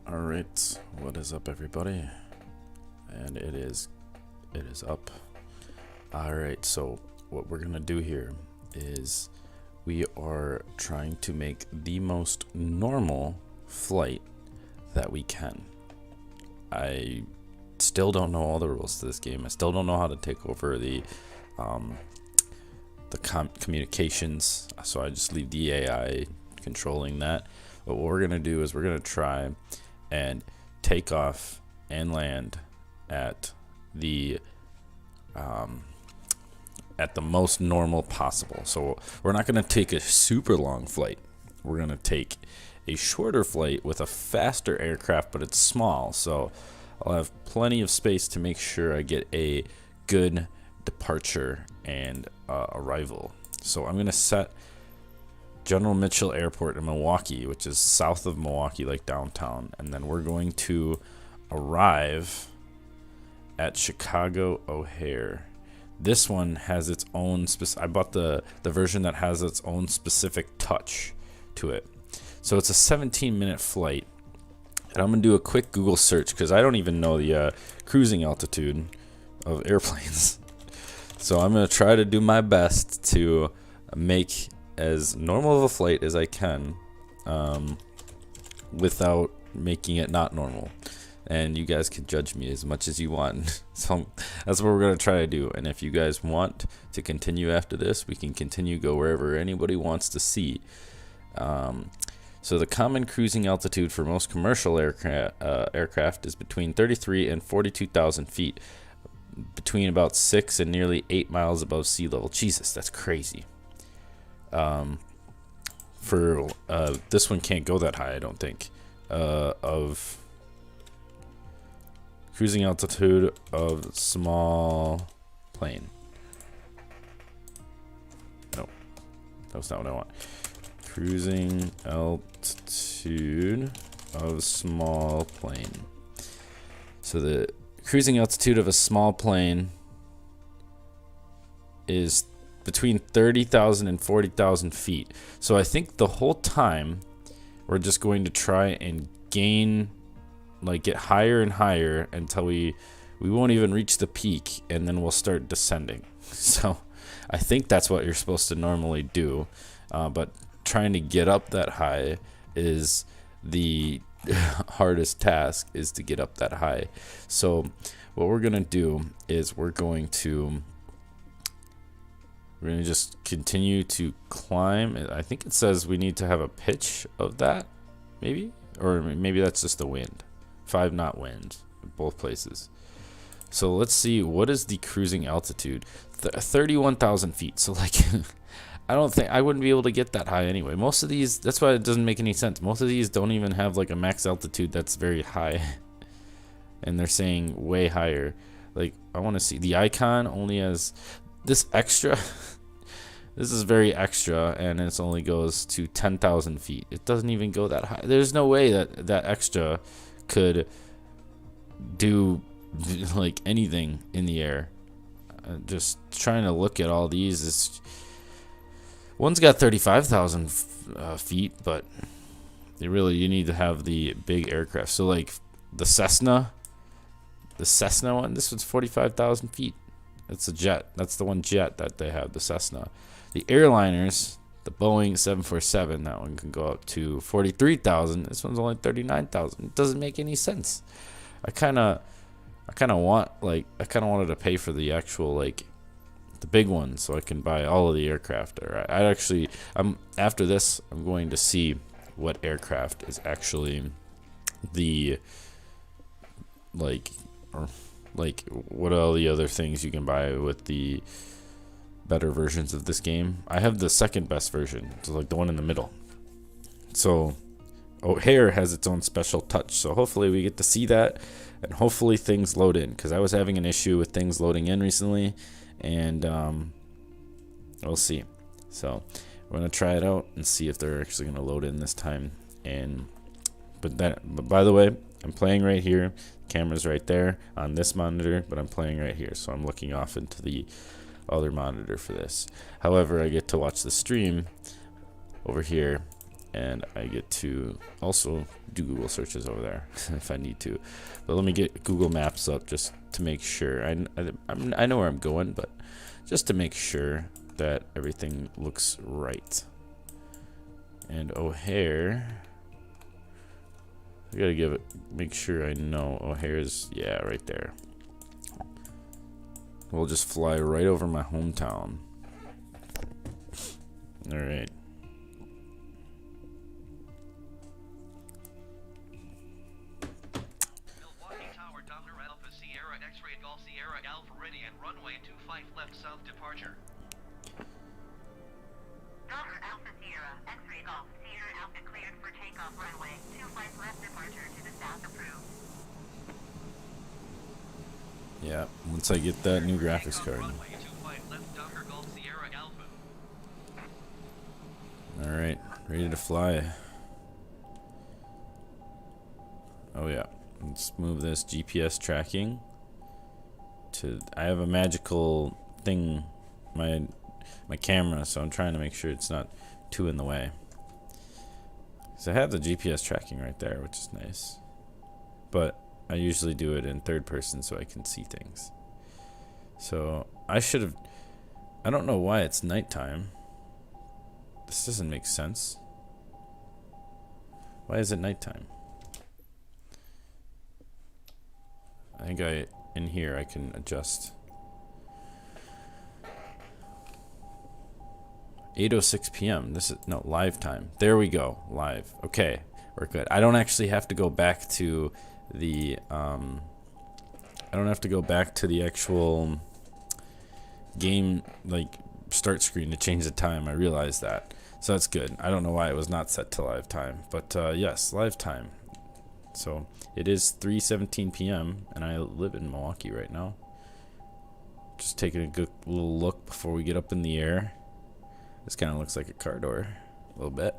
Alright, what is up everybody? And it is up. Alright, so what we're gonna do here is we are trying to make the most normal flight that we can. I still don't know all the rules to this game. I still don't know how to take over the communications, so I just leave the AI controlling that. But what we're gonna do is we're gonna try and take off and land at the most normal possible. So we're not going to take a super long flight. We're going to take a shorter flight with a faster aircraft, but it's small, so I'll have plenty of space to make sure I get a good departure and arrival. So I'm going to set General Mitchell Airport in Milwaukee, which is south of Milwaukee, like downtown, and then we're going to arrive at Chicago O'Hare. This one has its own I bought the version that has its own specific touch to it. So it's a 17-minute flight, and I'm gonna do a quick Google search because I don't even know the cruising altitude of airplanes. So I'm gonna try to do my best to make as normal of a flight as I can without making it not normal, and you guys can judge me as much as you want. So that's what we're going to try to do, and if you guys want to continue after this, we can continue, go wherever anybody wants to see. So the common cruising altitude for most commercial aircraft is between 33 and 42,000 feet, between about 6 and nearly 8 miles above sea level. Jesus, that's crazy. For this one can't go that high, I don't think. Of cruising altitude of small plane. No, that's not what I want. Cruising altitude of small plane. So the cruising altitude of a small plane is between 30,000 and 40,000 feet. So I think the whole time we're just going to try and gain, like get higher and higher until we won't even reach the peak, and then we'll start descending. So I think that's what you're supposed to normally do, but trying to get up that high is the hardest task, is to get up that high. So what we're gonna do is we're going to just continue to climb. I think it says we need to have a pitch of that, maybe, or maybe that's just the wind. 5-knot wind in both places. So let's see, what is the cruising altitude? 31,000 feet. So like, I wouldn't be able to get that high anyway. Most of these, that's why it doesn't make any sense. Most of these don't even have like a max altitude that's very high, and they're saying way higher. Like, I want to see, the icon only has this extra. This is very extra, and it only goes to 10,000 feet. It doesn't even go that high. There's no way that extra could do like anything in the air. Just trying to look at all these. One's got 35,000 feet, but you need to have the big aircraft. So like the Cessna one, this one's 45,000 feet. It's a jet. That's the one jet that they have, the Cessna. The airliners, the Boeing 747, that one can go up to 43,000. This one's only 39,000. It doesn't make any sense. I kind of wanted to pay for the actual, like, the big one, so I can buy all of the aircraft. Or after this, I'm going to see what aircraft is actually the, like what are all the other things you can buy with the better versions of this game. I have the second best version, so like the one in the middle. So O'Hare has its own special touch, so hopefully we get to see that, and hopefully things load in, because I was having an issue with things loading in recently, and we'll see. So we're gonna try it out and see if they're actually gonna load in this time. But by the way, I'm playing right here. Camera's right there on this monitor, but I'm playing right here, so I'm looking off into the other monitor for this. However, I get to watch the stream over here and I get to also do Google searches over there if I need to. But let me get Google Maps up just to make sure. I know where I'm going, but just to make sure that everything looks right. And O'Hare, I gotta make sure I know O'Hare's, yeah, right there. We'll just fly right over my hometown. All right. Runway 25 left south departure. Docker Alpha Sierra, X-ray Golf, Sierra Alpha cleared for takeoff runway 25 left departure to the south approved. Yeah, once I get that new graphics card. Runway 25 left Docker Golf Sierra Alpha. Alright, ready to fly. Oh yeah, let's move this GPS tracking to, I have a magical thing, my camera, so I'm trying to make sure it's not too in the way. So I have the GPS tracking right there, which is nice. But I usually do it in third person so I can see things. So I should have, I don't know why it's nighttime. This doesn't make sense. Why is it nighttime? I think in here I can adjust. 8:06 p.m. This is no live time. There we go. Live. Okay, we're good. I don't actually have to go back to the actual game like start screen to change the time. I realized that. So that's good. I don't know why it was not set to live time, but yes, live time. So it is 3:17 p.m. and I live in Milwaukee right now. Just taking a good little look before we get up in the air. This kind of looks like a car door, a little bit,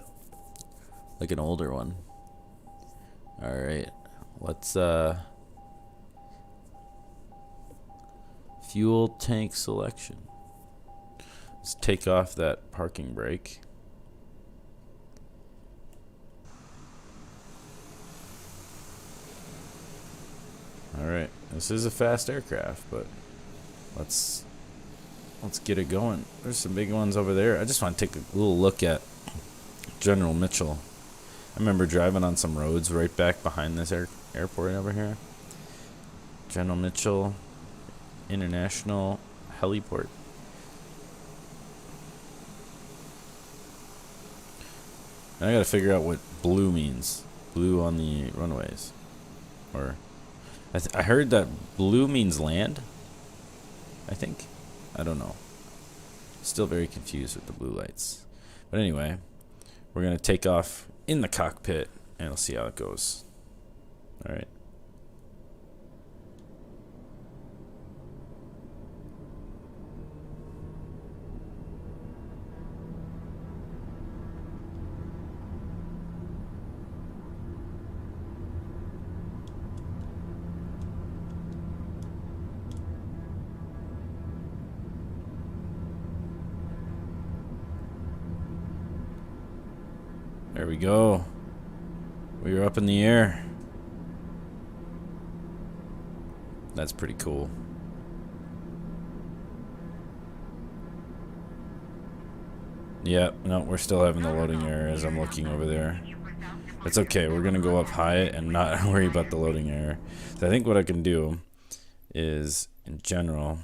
like an older one. All right, let's fuel tank selection. Let's take off that parking brake. Alright, this is a fast aircraft, but let's get it going. There's some big ones over there. I just want to take a little look at General Mitchell. I remember driving on some roads right back behind this airport over here. General Mitchell International Heliport. I gotta figure out what blue means. Blue on the runways. Or I heard that blue means land. I think. I don't know. Still very confused with the blue lights. But anyway, we're going to take off in the cockpit and we'll see how it goes. All right. There we go. We are up in the air. That's pretty cool. Yeah, no, we're still having the loading error as I'm looking over there. It's okay, we're gonna go up high and not worry about the loading error. So I think what I can do is, in general,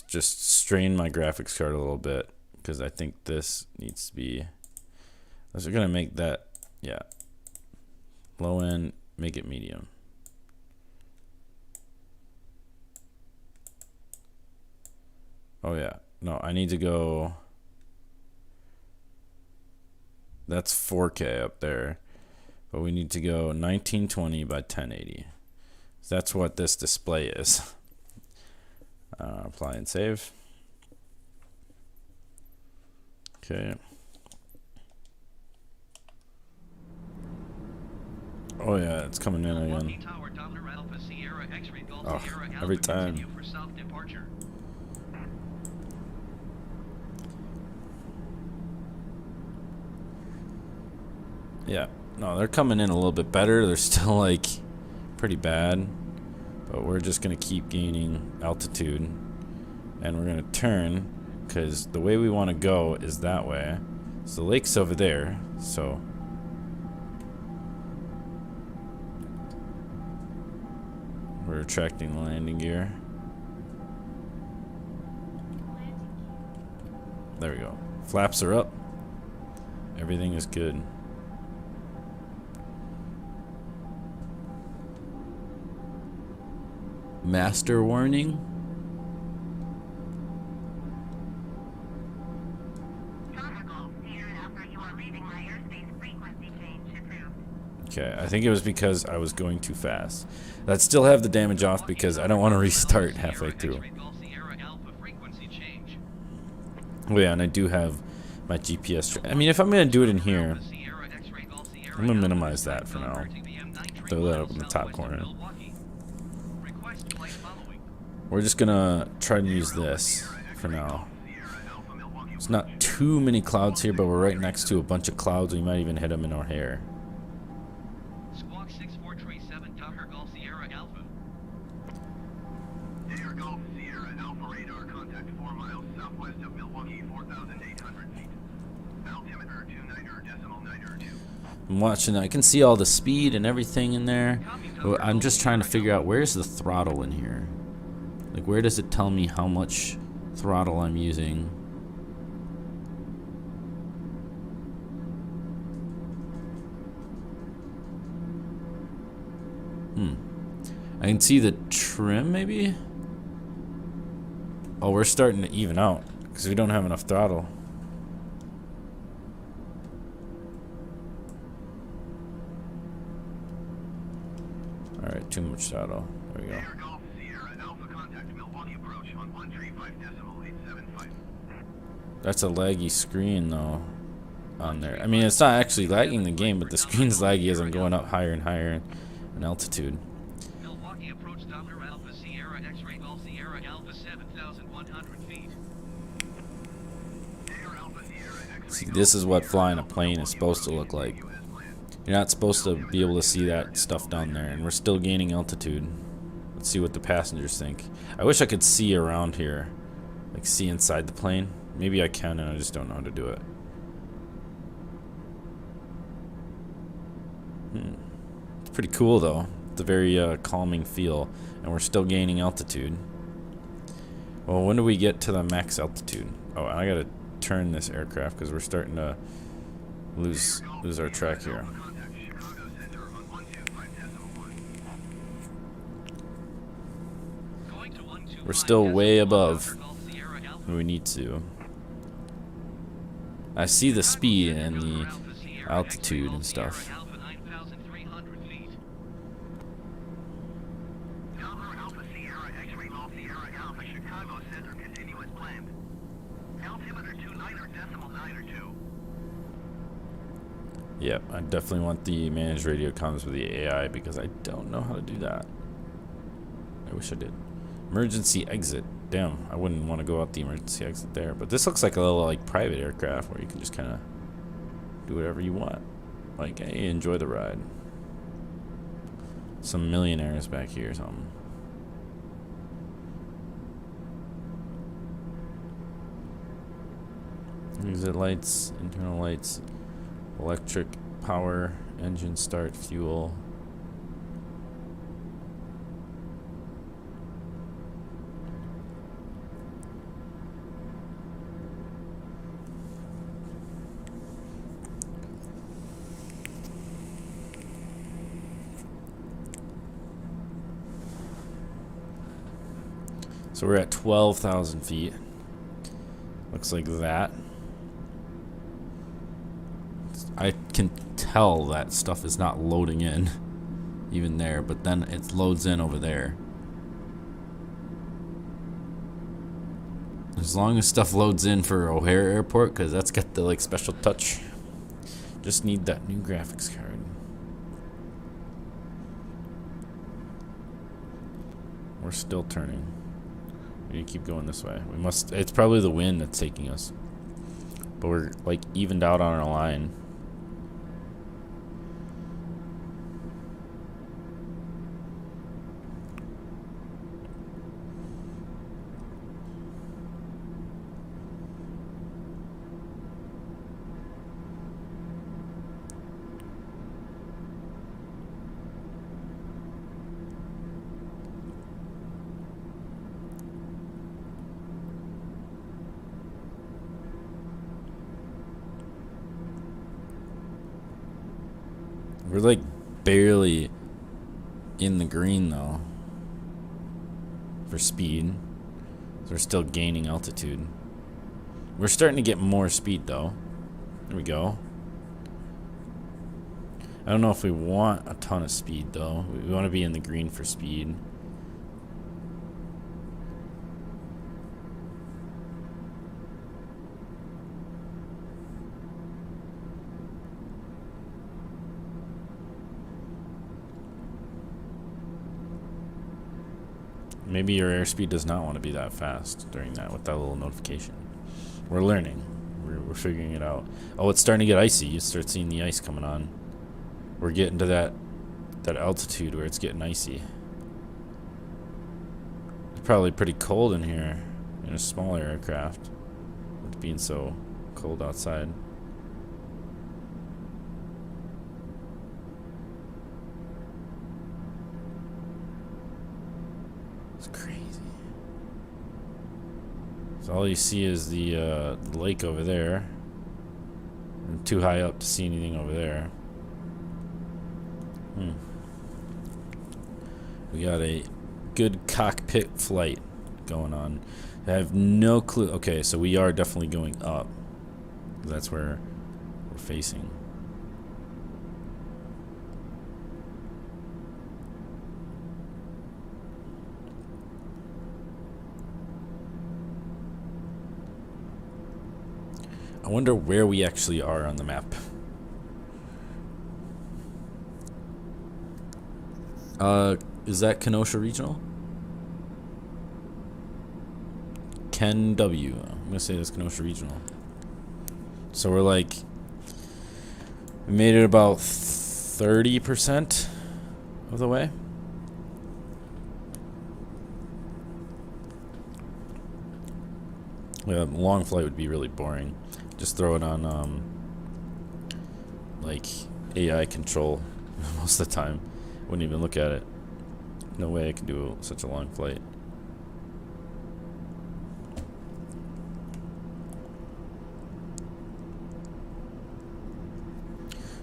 just strain my graphics card a little bit, because I think this needs to be, we're gonna make that, yeah, low end, make it medium. Oh yeah, no, I need to go, that's 4K up there, but we need to go 1920 by 1080. That's what this display is. Apply and save. Okay. Oh yeah, it's coming in again. Oh, every time. Yeah, no, they're coming in a little bit better. They're still like pretty bad, but we're just gonna keep gaining altitude, and we're gonna turn because the way we want to go is that way. So the lake's over there, so we're retracting the landing gear. There we go. Flaps are up. Everything is good. Master warning. Okay, I think it was because I was going too fast. I'd still have the damage off because I don't want to restart halfway through. Oh yeah, and I do have my GPS. I mean, if I'm going to do it in here, I'm going to minimize that for now. Throw that up in the top corner. We're just going to try to use this for now. There's not too many clouds here, but we're right next to a bunch of clouds. We might even hit them in our hair. I'm watching. I can see all the speed and everything in there. But I'm just trying to figure out where's the throttle in here. Like, where does it tell me how much throttle I'm using? I can see the trim, maybe? Oh, we're starting to even out because we don't have enough throttle. Alright, too much throttle. There we go. That's a laggy screen, though, on there. I mean, it's not actually lagging the game, but the screen's laggy as I'm going up higher and higher in altitude. See, this is what flying a plane is supposed to look like. You're not supposed to be able to see that stuff down there, and we're still gaining altitude. Let's see what the passengers think. I wish I could see around here, like see inside the plane. Maybe I can, and I just don't know how to do it. It's pretty cool, though. It's a very calming feel, and we're still gaining altitude. Well, when do we get to the max altitude? Oh, and I gotta turn this aircraft because we're starting to lose our track here. We're still way above where we need to. I see the speed and the altitude and stuff. Yep, I definitely want the managed radio comms with the AI because I don't know how to do that. I wish I did. Emergency exit. Damn, I wouldn't want to go out the emergency exit there. But this looks like a little like private aircraft where you can just kind of do whatever you want. Like, hey, enjoy the ride. Some millionaires back here or something. Exit lights, internal lights, electric power, engine start, fuel. So we're at 12,000 feet. Looks like that. I can tell that stuff is not loading in even there, but then it loads in over there. As long as stuff loads in for O'Hare Airport, because that's got the like special touch. Just need that new graphics card. We're still turning. We need to keep going this way. We must. It's probably the wind that's taking us, but we're like evened out on our line. We're like barely in the green though for speed. So we're still gaining altitude. We're starting to get more speed though. There we go. I don't know if we want a ton of speed though. We want to be in the green for speed. Maybe your airspeed does not want to be that fast during that with that little notification. We're learning. We're figuring it out. Oh, it's starting to get icy. You start seeing the ice coming on. We're getting to that altitude where it's getting icy. It's probably pretty cold in here in a smaller aircraft with being so cold outside. It's crazy. So all you see is the lake over there. I'm too high up to see anything over there. We got a good cockpit flight going on. I have no clue. Okay, so we are definitely going up. That's where we're facing. I wonder where we actually are on the map. Is that Kenosha Regional? Ken W. I'm gonna say that's Kenosha Regional. So we're like, we made it about 30% of the way. Yeah, a long flight would be really boring. Just throw it on like AI control most of the time. Wouldn't even look at it. No way I can do such a long flight.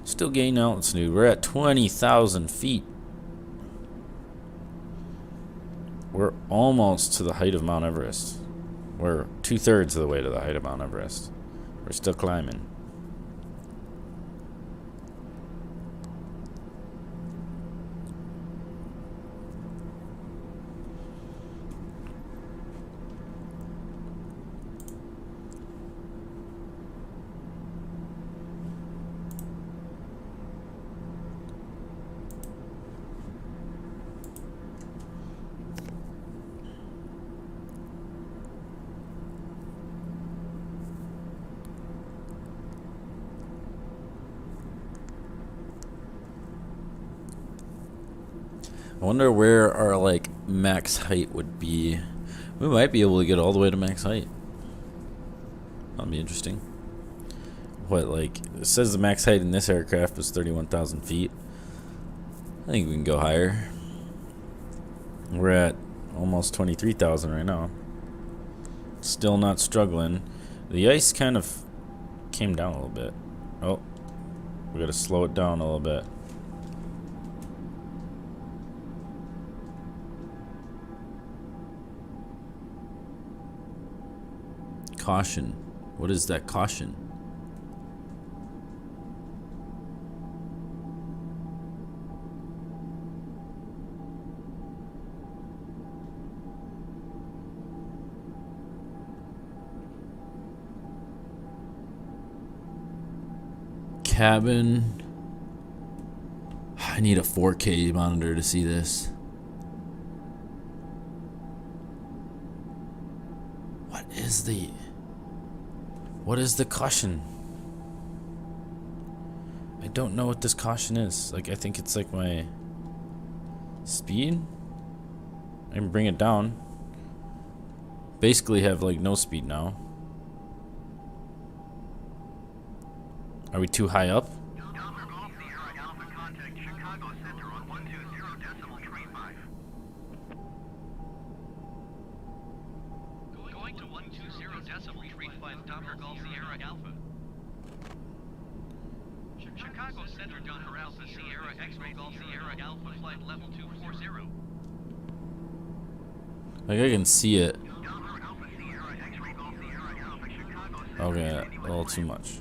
Still gaining altitude. We're at 20,000 feet. We're almost to the height of Mount Everest. We're 2/3 of the way to the height of Mount Everest. We're still climbing. I wonder where our like max height would be. We might be able to get all the way to max height. That'll be interesting. What, like, it says the max height in this aircraft was 31,000 feet. I think we can go higher. We're at almost 23,000 right now. Still not struggling. The ice kind of came down a little bit. Oh, we gotta slow it down a little bit. Caution. What is that caution? Cabin. I need a 4K monitor to see this. What is the caution? I don't know what this caution is. Like, I think it's like my speed. I can bring it down. Basically have like no speed now. Are we too high up? Delta Golf Sierra Alpha, contact Chicago Center on 120.35. Going to 120.35 Delta Golf Sierra Alpha. Chicago Chicago Center, Donner Alpha Sierra, X-ray Golf Sierra, Alpha Flight Level 240. Like I can see it. Donner Alpha Sierra, X-ray Golf Sierra, Alpha Chicago Center. Okay, a little too much.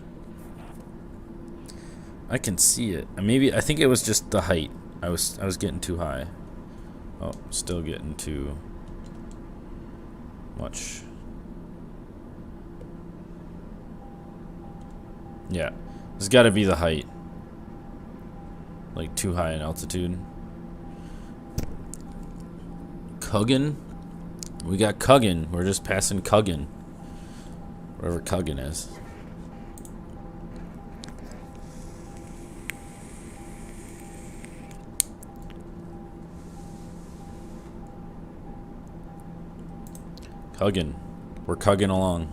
I can see it. Maybe I think it was just the height. I was getting too high. Oh, still getting too much. Yeah, it's got to be the height. Like too high in altitude. Cuggan? We got Cuggan. We're just passing Cuggan. Wherever Cuggan is. Cuggan. We're Cuggan along.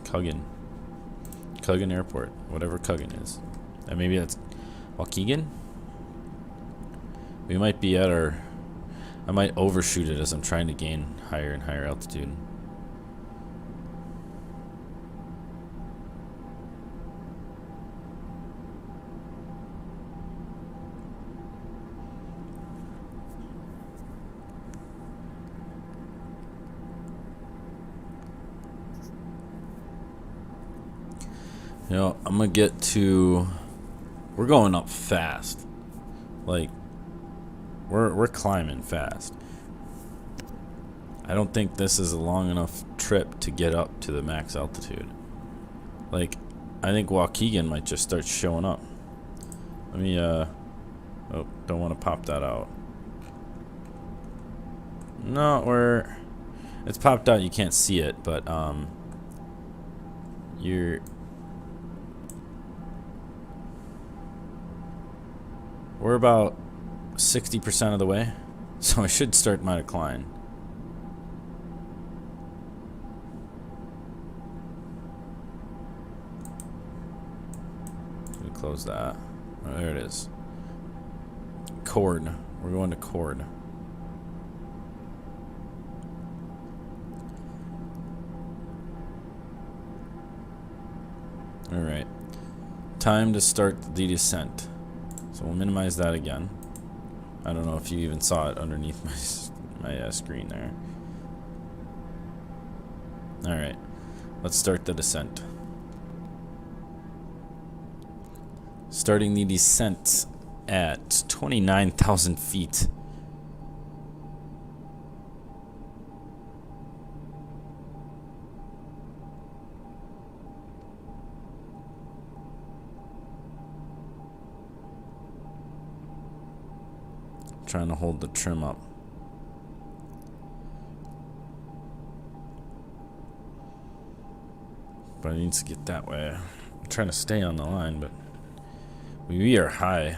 Cuggan. Cuggan Airport. Whatever Cuggan is. And maybe that's Waukegan? We might be at our... I might overshoot it as I'm trying to gain higher and higher altitude. You know, I'm gonna get to... We're going up fast. Like, we're climbing fast. I don't think this is a long enough trip to get up to the max altitude. Like, I think Waukegan might just start showing up. Let me, oh, don't want to pop that out. No, it's popped out, you can't see it, but, we're about 60% of the way, so I should start my decline. Let me close that. Oh, there it is. Cord. We're going to Cord. Alright. Time to start the descent. So we'll minimize that again. I don't know if you even saw it underneath my screen there. Alright. Let's start the descent. Starting the descent at 29,000 feet. Trying to hold the trim up. But I need to get that way. I'm trying to stay on the line, but we are high,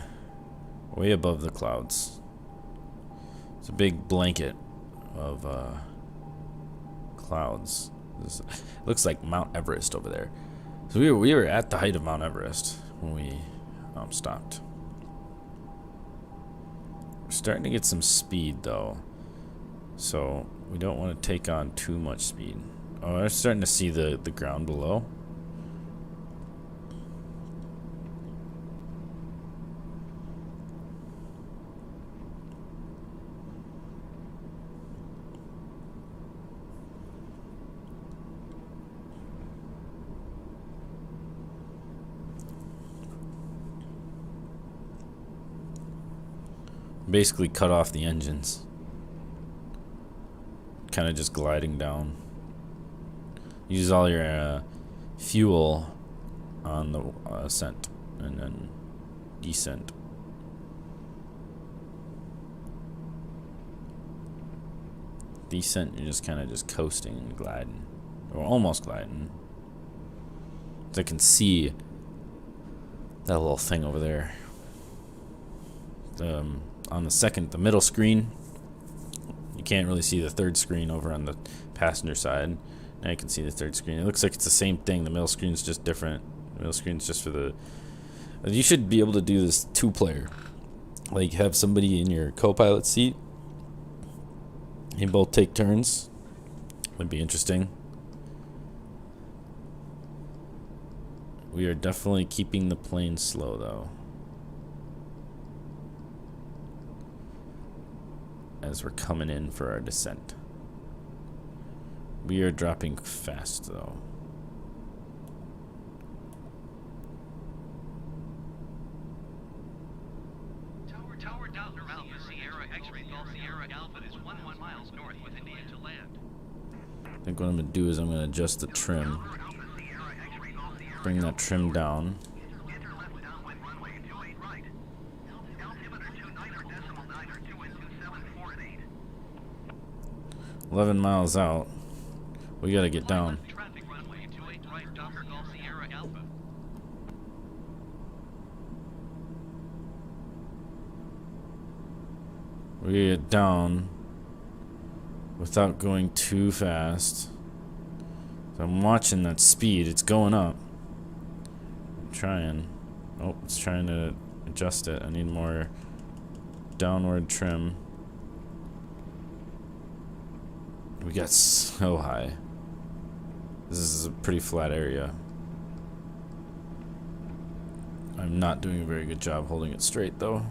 way above the clouds. It's a big blanket of clouds. This looks like Mount Everest over there. So we were at the height of Mount Everest when we stopped. We're starting to get some speed though, so we don't want to take on too much speed. Oh, I'm starting to see the ground below. Basically cut off the engines. Kind of just gliding down. Use all your fuel on the ascent and then descent. Descent, you're just kind of just coasting and gliding, or almost gliding. So I can see that little thing over there. On the middle screen, you can't really see the third screen over on the passenger side. Now you can see the third screen. It looks like it's the same thing. The middle screen's just different. The middle screen's just for the... You should be able to do this two-player. Like, have somebody in your co-pilot seat. You both take turns. Would be interesting. We are definitely keeping the plane slow, though. As we're coming in for our descent. We are dropping fast, though. Tower Delta Alpha Sierra X-ray Golf Sierra Alpha is 11 miles north with India to land. I think what I'm going to do is I'm going to adjust the trim. Bring that trim down. 11 miles out. We gotta get down. Traffic runway 28 right Delta Golf Sierra Alpha. We gotta get down without going too fast. So I'm watching that speed. It's going up. I'm trying. Oh, it's trying to adjust it. I need more downward trim. We got so high. This is a pretty flat area. I'm not doing a very good job holding it straight, though.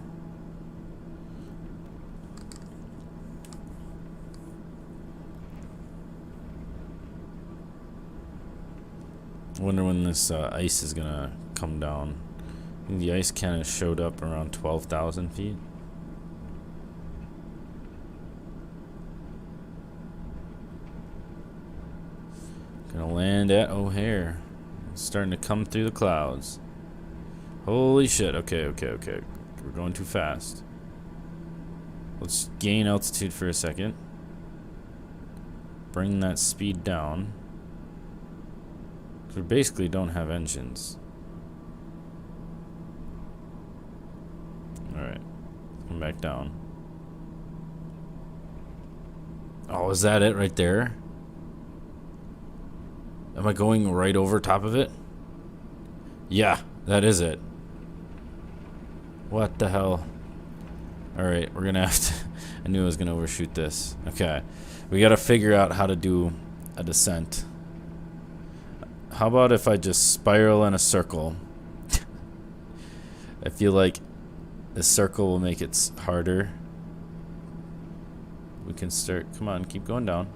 I wonder when this ice is gonna come down. I think the ice kind of showed up around 12,000 feet. Gonna land at O'Hare. It's starting to come through the clouds. Holy shit. Okay. We're going too fast. Let's gain altitude for a second. Bring that speed down. We basically don't have engines. Alright. Come back down. Oh, is that it right there? Am I going right over top of it? Yeah, that is it. What the hell? Alright, we're gonna have to... I knew I was gonna overshoot this. Okay. We gotta figure out how to do a descent. How about if I just spiral in a circle? I feel like the circle will make it harder. We can start... Come on, keep going down.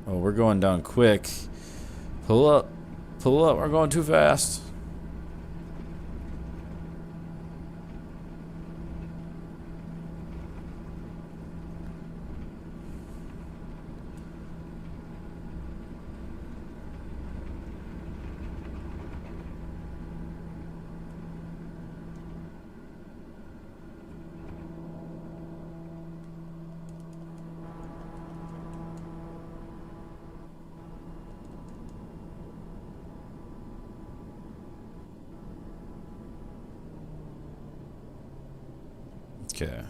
Oh, we're going down quick. Pull up. Pull up. We're going too fast. Okay.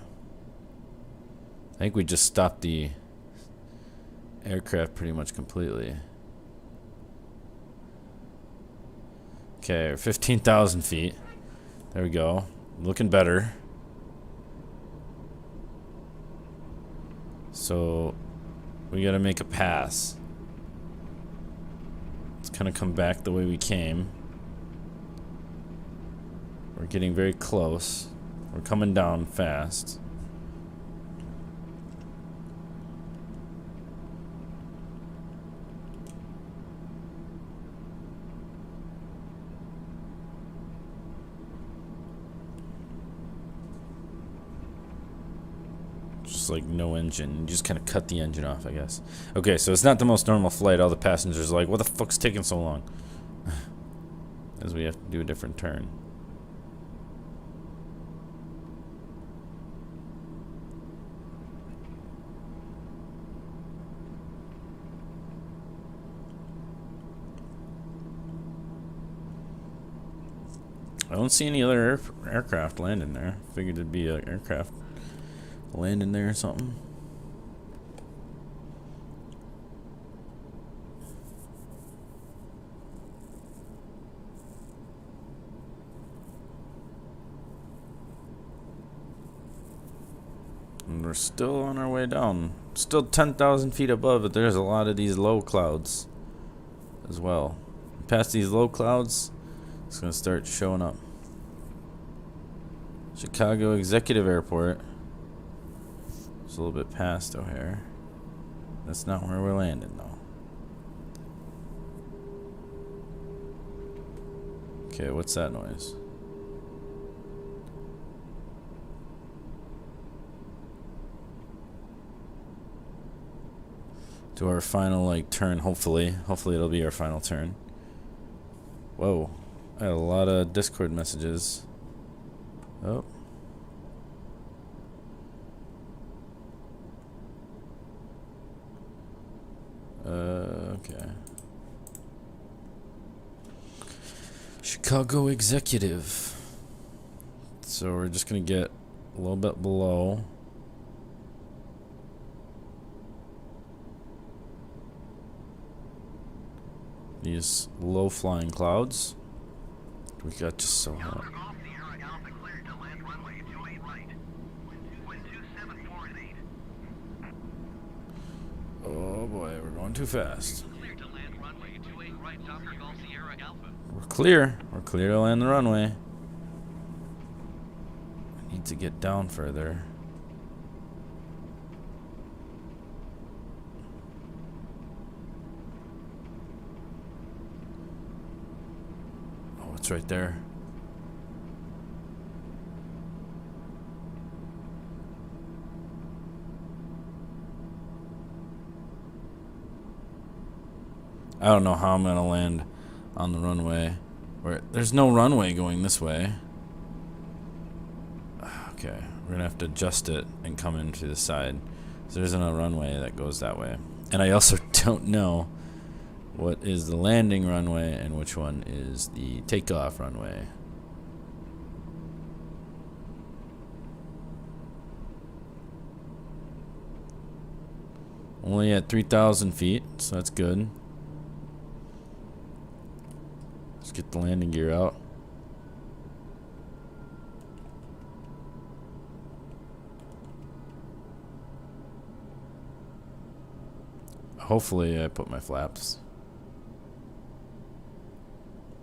I think we just stopped the aircraft pretty much completely. Okay, 15,000 feet. There we go. Looking better. So we gotta make a pass. Let's kind of come back the way we came. We're getting very close. We're coming down fast. Just like no engine. You just kind of cut the engine off, I guess. Okay, so it's not the most normal flight. All the passengers are like, what the fuck's taking so long? As we have to do a different turn. I don't see any other aircraft landing there. Figured it'd be an aircraft landing there or something. we're still on our way down. Still 10,000 feet above, but there's a lot of these low clouds as well. Past these low clouds, it's going to start showing up. Chicago Executive Airport. It's a little bit past O'Hare. That's not where we're landing, though. Okay, what's that noise? To our final, like, turn, hopefully. Hopefully it'll be our final turn. Whoa. I had a lot of Discord messages. Oh. Okay. Chicago Executive. So we're just gonna get a little bit below. These low flying clouds. We got just so hot. Delta Golf Sierra Alpha cleared to land runway 28 right. Wind 274 8. Oh boy, we're going too fast. Cleared to land runway 28 right. Delta Golf Sierra Alpha. We're clear. We're clear to land the runway. I need to get down further. Oh, it's right there. I don't know how I'm gonna land on the runway. Where there's no runway going this way. Okay, we're gonna have to adjust it and come in to the side. So there isn't a runway that goes that way. And I also don't know what is the landing runway and which one is the takeoff runway. Only at 3,000 feet, so that's good. Let's get the landing gear out. Hopefully I put my flaps.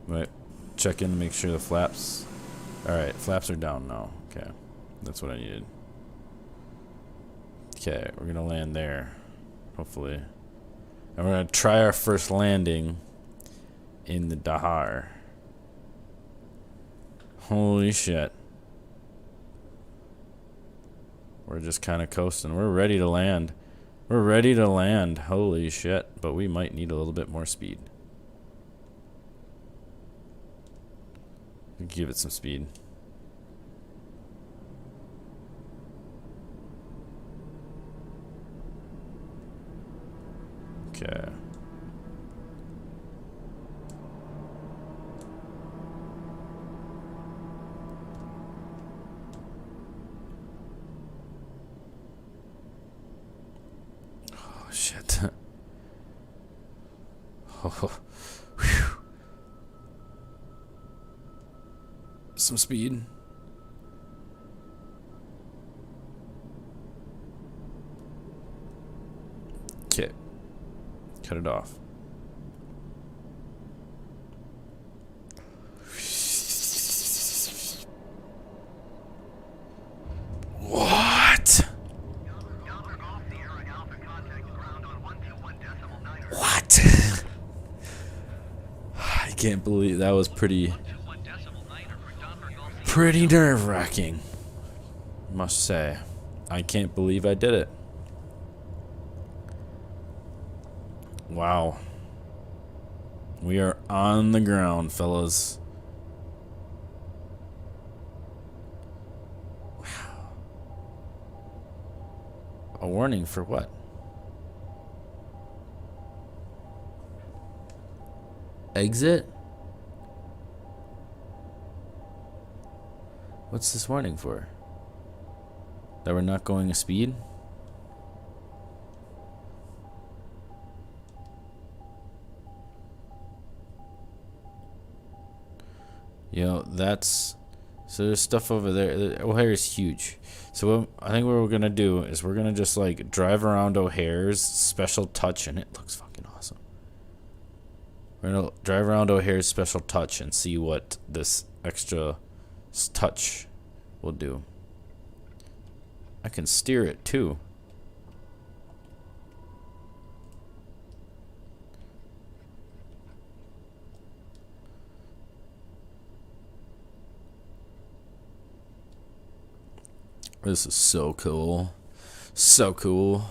Right. Check in to make sure the flaps. Alright, flaps are down now. Okay. That's what I needed. Okay, we're gonna land there. Hopefully. And we're gonna try our first landing in the Dahar. Holy shit. We're just kind of coasting. We're ready to land. We're ready to land. Holy shit. But we might need a little bit more speed. Give it some speed. Okay. Oh shit. Oh. Whew. Some speed. Okay. Cut it off. What? What? I can't believe that was pretty nerve-wracking, must say. I can't believe I did it. Wow. We are on the ground, fellas. Wow. A warning for what? Exit? What's this warning for? That we're not going a speed? Yo, that's So there's stuff over there. O'Hare is huge. So I think what we're gonna do is we're gonna just like drive around O'Hare's special touch, and it looks fucking awesome. We're gonna drive around O'Hare's special touch and see what this extra touch will do. I can steer it too. This is so cool. So cool.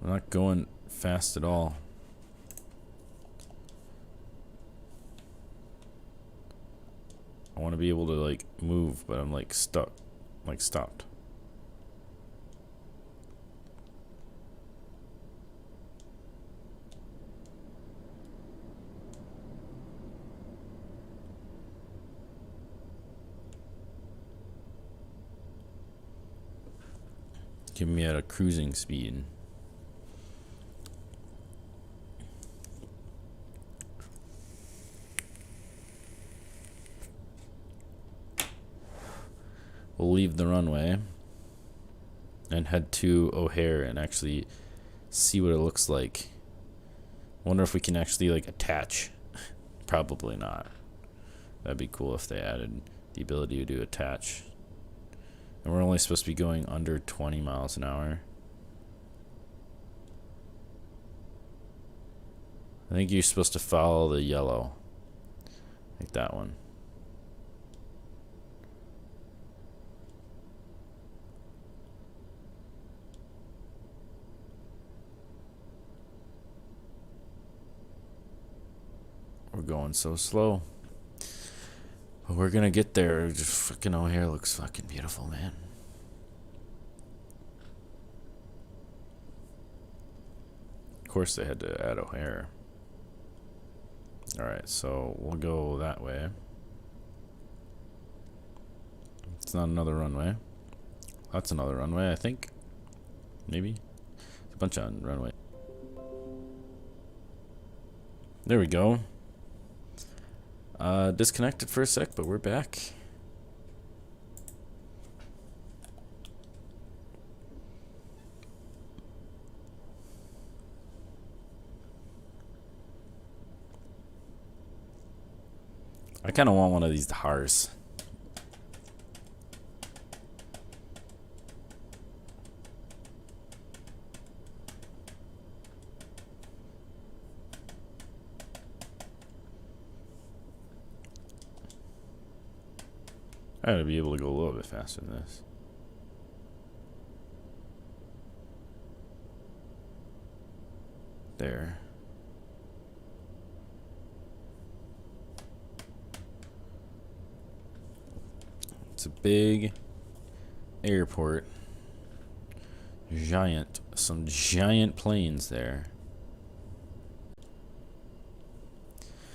I'm not going fast at all. I want to be able to like move, but I'm like stuck, like stopped. Give me at a cruising speed. We'll leave the runway and head to O'Hare and actually see what it looks like. Wonder if we can actually like attach. Probably not. That'd be cool if they added the ability to attach. And we're only supposed to be going under 20 miles an hour. I think you're supposed to follow the yellow. Like that one. We're going so slow. But we're gonna get there. Just fucking O'Hare looks fucking beautiful, man. Of course they had to add O'Hare. Alright, so we'll go that way. It's not another runway. That's another runway, I think. Maybe. There's a bunch on runway. There we go. Disconnected for a sec, but we're back. I kind of want one of these Dahars. I gotta be able to go a little bit faster than this. There. It's a big airport. Some giant planes there.